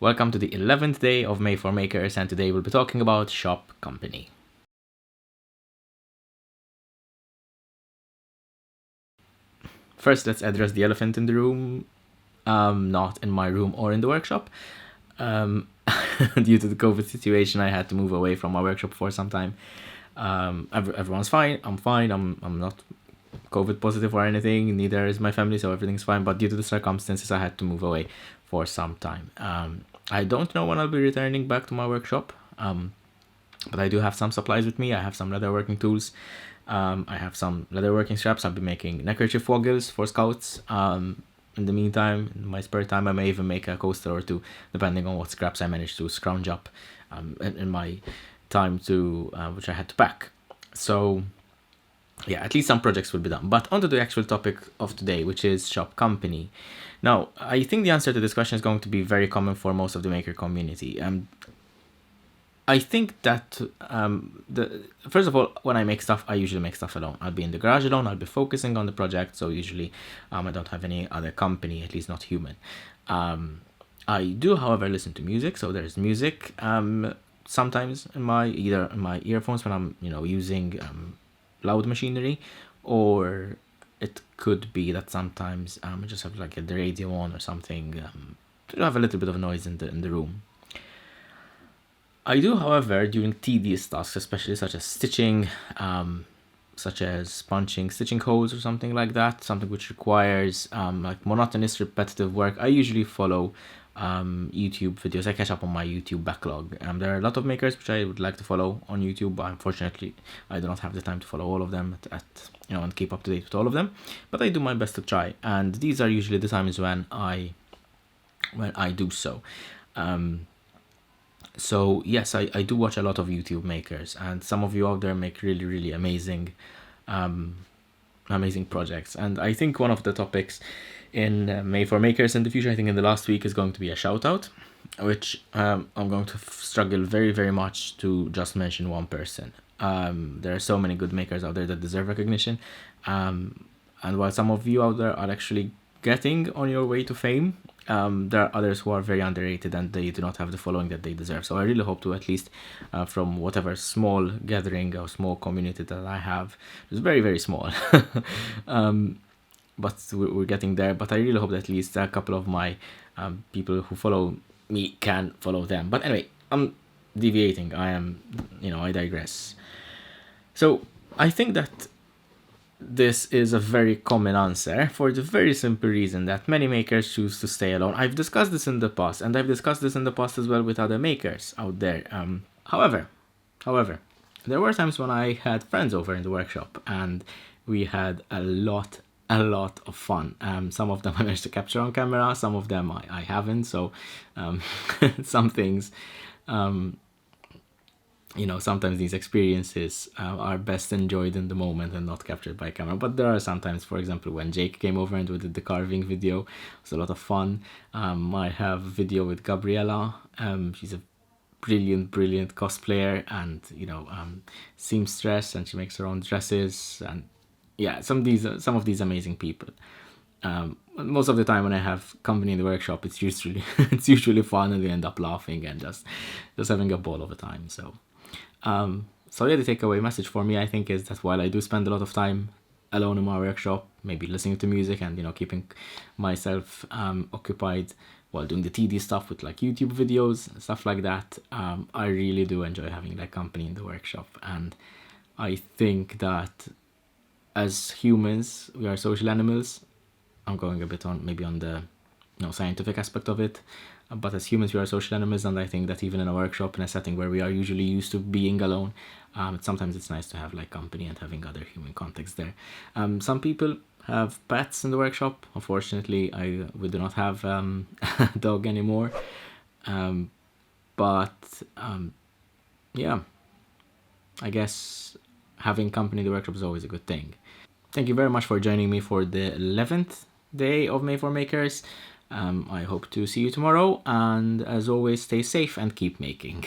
Welcome to the 11th day of May for Makers, and today we'll be talking about Shop Company. First, let's address the elephant in the room. Not in my room or in the workshop. Due to the COVID situation, I had to move away from my workshop for some time. Everyone's fine. I'm fine. I'm not COVID positive or anything. Neither is my family, so everything's fine. But due to the circumstances, I had to move away for some time. I don't know when I'll be returning back to my workshop. But I do have some supplies with me. I have some leatherworking tools. I have some leatherworking scraps. I'll be making neckerchief woggles for scouts. In the meantime, in my spare time, I may even make a coaster or two, depending on what scraps I manage to scrounge up in my time to which I had to pack. So yeah, at least some projects will be done. But onto the actual topic of today, which is Shop Company. Now, I think the answer to this question is going to be very common for most of the maker community. I think that first of all, when I make stuff, I usually make stuff alone. I'll be in the garage alone. I'll be focusing on the project. So usually, I don't have any other company, at least not human. I do, however, listen to music. So there's music sometimes in my earphones when I'm using loud machinery, or it could be that sometimes I just have like the radio on or something to have a little bit of noise in the room. I do, however, during tedious tasks, especially such as stitching, such as punching stitching holes or something like that, something which requires like monotonous, repetitive work, I usually follow YouTube videos. I catch up on my YouTube backlog. There are a lot of makers which I would like to follow on YouTube, but unfortunately, I do not have the time to follow all of them and keep up to date with all of them. But I do my best to try, and these are usually the times when I do so. So yes, I do watch a lot of YouTube makers, and some of you out there make really, really amazing projects. And I think one of the topics in May for Makers in the future, I think in the last week, is going to be a shout out, which I'm going to struggle very, very much to just mention one person. There are so many good makers out there that deserve recognition. And while some of you out there are actually getting on your way to fame, there are others who are very underrated and they do not have the following that they deserve. So I really hope to, at least from whatever small gathering or small community that I have, it's very, very small, but we're getting there. But I really hope that at least a couple of my people who follow me can follow them. But anyway, I'm deviating. I digress. So I think that this is a very common answer for the very simple reason that many makers choose to stay alone. I've discussed this in the past, and I've discussed this in the past as well with other makers out there. However, there were times when I had friends over in the workshop, and we had a lot of fun. Some of them I managed to capture on camera, some of them I haven't. So some things, sometimes these experiences are best enjoyed in the moment and not captured by camera. But there are sometimes, for example, when Jake came over and we did the carving video, it was a lot of fun. I have a video with Gabriella. She's a brilliant cosplayer and seamstress, and she makes her own dresses, and yeah, some of these amazing people. Most of the time when I have company in the workshop, it's usually fun, and we end up laughing and just having a ball of a time. So yeah, the takeaway message for me, I think, is that while I do spend a lot of time alone in my workshop, maybe listening to music and keeping myself occupied while doing the tedious stuff with like YouTube videos, stuff like that, I really do enjoy having that company in the workshop. And I think that as humans, we are social animals. I'm going a bit on the scientific aspect of it, but as humans we are social animals, and I think that even in a workshop, in a setting where we are usually used to being alone, sometimes it's nice to have like company and having other human context there. Some people have pets in the workshop. Unfortunately, we do not have a dog anymore, but yeah, I guess having company in the workshop is always a good thing. Thank you very much for joining me for the 11th day of May for Makers. I hope to see you tomorrow, and as always, stay safe and keep making.